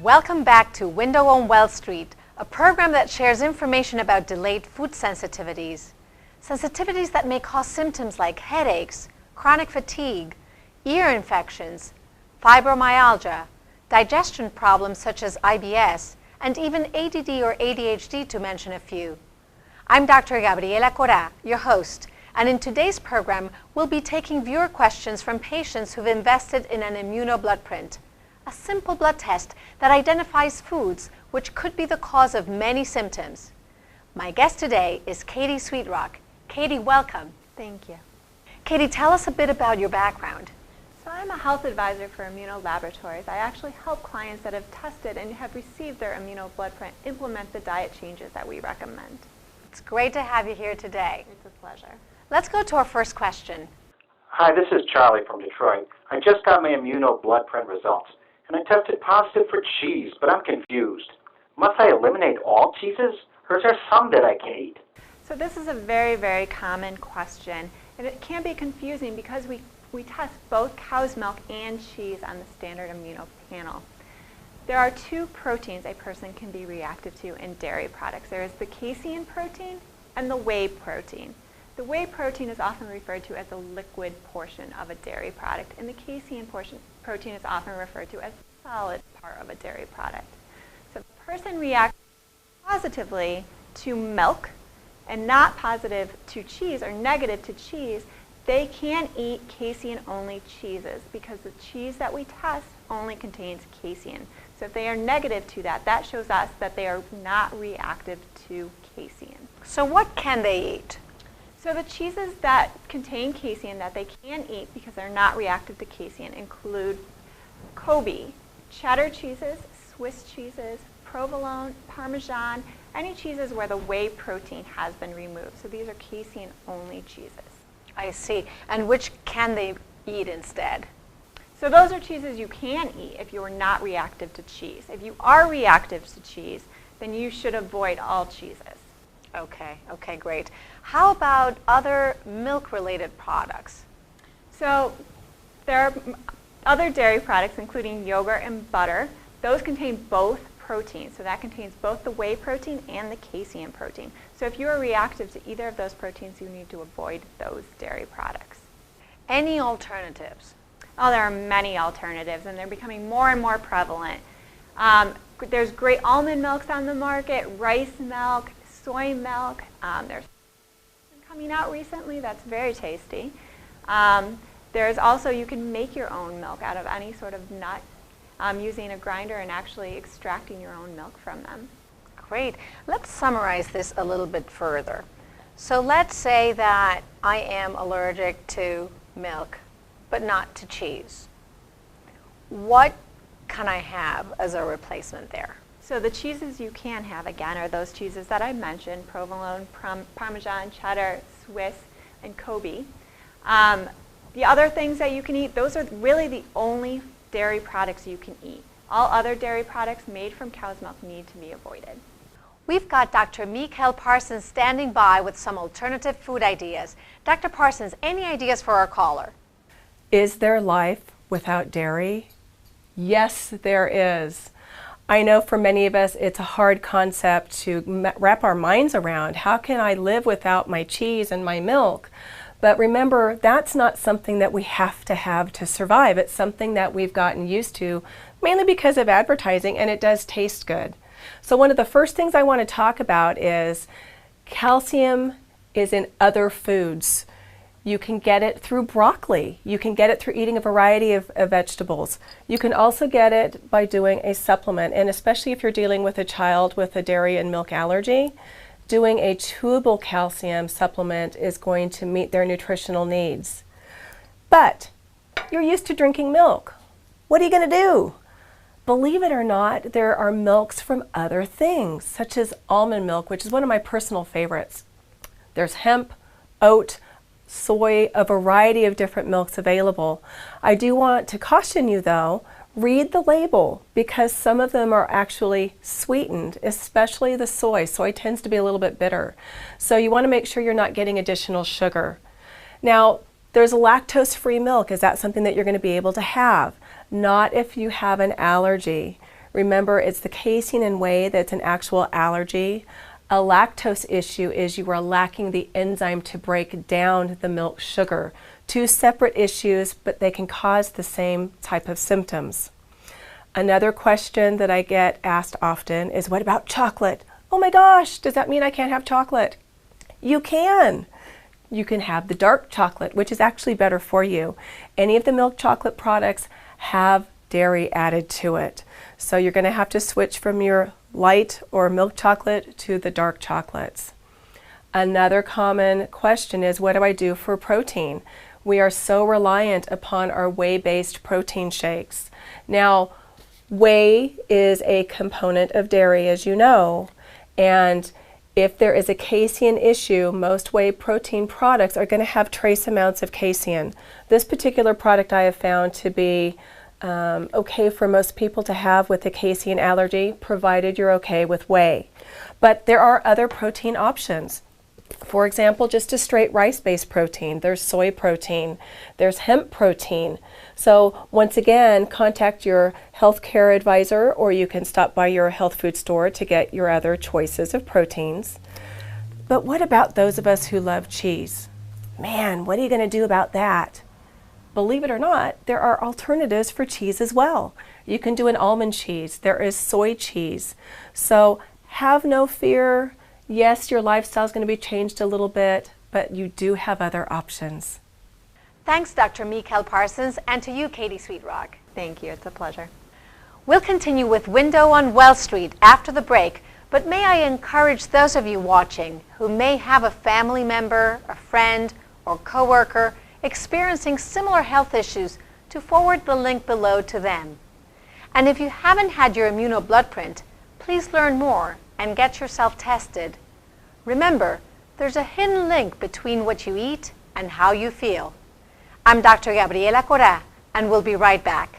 Welcome back to Window on Well Street, a program that shares information about delayed food sensitivities. Sensitivities that may cause symptoms like headaches, chronic fatigue, ear infections, fibromyalgia, digestion problems such as IBS, and even ADD or ADHD, to mention a few. I'm Dr. Gabriela Cora, your host, and in today's program, we'll be taking viewer questions from patients who've invested in an Immuno blood print, a simple blood test that identifies foods which could be the cause of many symptoms. My guest today is Katie Sweetrock. Katie, welcome. Thank you. Katie, tell us a bit about your background. So I'm a health advisor for Immuno Laboratories. I actually help clients that have tested and have received their Immuno blood print implement the diet changes that we recommend. It's great to have you here today. It's a pleasure. Let's go to our first question. Hi, this is Charlie from Detroit. I just got my Immuno blood print results, and I tested positive for cheese, but I'm confused. Must I eliminate all cheeses, or is there some that I can eat? So this is a very, very common question, and it can be confusing because we test both cow's milk and cheese on the standard Immuno panel. There are two proteins a person can be reactive to in dairy products. There is the casein protein and the whey protein. The whey protein is often referred to as the liquid portion of a dairy product, and the casein protein is often referred to as the solid part of a dairy product. So if a person reacts positively to milk and not positive to cheese or negative to cheese, they can eat casein-only cheeses because the cheese that we test only contains casein. So if they are negative to that, that shows us that they are not reactive to casein. So what can they eat? So the cheeses that contain casein that they can eat because they're not reactive to casein include Kobe, cheddar cheeses, Swiss cheeses, provolone, Parmesan, any cheeses where the whey protein has been removed. So these are casein-only cheeses. I see. And which can they eat instead? So those are cheeses you can eat if you are not reactive to cheese. If you are reactive to cheese, then you should avoid all cheeses. Okay, great. How about other milk-related products? So there are other dairy products, including yogurt and butter. Those contain both proteins. So that contains both the whey protein and the casein protein. So if you are reactive to either of those proteins, you need to avoid those dairy products. Any alternatives? Oh, there are many alternatives, and they're becoming more and more prevalent. There's great almond milks on the market, rice milk, soy milk. There's coming out recently that's very tasty. There's also, you can make your own milk out of any sort of nut using a grinder and actually extracting your own milk from them. Great. Let's summarize this a little bit further. So let's say that I am allergic to milk, but not to cheese. What can I have as a replacement there? So the cheeses you can have, again, are those cheeses that I mentioned, provolone, Parmesan, cheddar, Swiss, and Kobe. The other things that you can eat, those are really the only dairy products you can eat. All other dairy products made from cow's milk need to be avoided. We've got Dr. Mikael Parsons standing by with some alternative food ideas. Dr. Parsons, any ideas for our caller? Is there life without dairy? Yes, there is. I know for many of us it's a hard concept to wrap our minds around. How can I live without my cheese and my milk? But remember, that's not something that we have to survive. It's something that we've gotten used to, mainly because of advertising, and it does taste good. So one of the first things I want to talk about is calcium is in other foods. You can get it through broccoli. You can get it through eating a variety of vegetables. You can also get it by doing a supplement, and especially if you're dealing with a child with a dairy and milk allergy, doing a chewable calcium supplement is going to meet their nutritional needs. But you're used to drinking milk. What are you going to do? Believe it or not, there are milks from other things, such as almond milk, which is one of my personal favorites. There's hemp, oat, soy, a variety of different milks available. I do want to caution you though, read the label because some of them are actually sweetened, especially the soy. Soy tends to be a little bit bitter. So you want to make sure you're not getting additional sugar. Now, there's lactose-free milk. Is that something that you're going to be able to have? Not if you have an allergy. Remember, it's the casein and whey that's an actual allergy. A lactose issue is you are lacking the enzyme to break down the milk sugar. Two separate issues, but they can cause the same type of symptoms. Another question that I get asked often is, what about chocolate? Oh my gosh, does that mean I can't have chocolate? You can. You can have the dark chocolate, which is actually better for you. Any of the milk chocolate products have dairy added to it. So you're going to have to switch from your light or milk chocolate to the dark chocolates. Another common question is, what do I do for protein? We are so reliant upon our whey-based protein shakes. Now, whey is a component of dairy, as you know, and if there is a casein issue, most whey protein products are going to have trace amounts of casein. This particular product I have found to be okay for most people to have with a casein allergy, provided you're okay with whey. But there are other protein options. For example, just a straight rice-based protein. There's soy protein. There's hemp protein. So once again, contact your healthcare advisor, or you can stop by your health food store to get your other choices of proteins. But what about those of us who love cheese? Man, what are you going to do about that? Believe it or not, there are alternatives for cheese as well. You can do an almond cheese. There is soy cheese. So have no fear. Yes, your lifestyle is going to be changed a little bit, but you do have other options. Thanks, Dr. Mikel Parsons, and to you, Katie Sweetrock. Thank you. It's a pleasure. We'll continue with Window on Well Street after the break, but may I encourage those of you watching who may have a family member, a friend, or coworker experiencing similar health issues to forward the link below to them. And if you haven't had your Immuno blood print, please learn more and get yourself tested. Remember, there's a hidden link between what you eat and how you feel. I'm Dr. Gabriela Cora, and we'll be right back.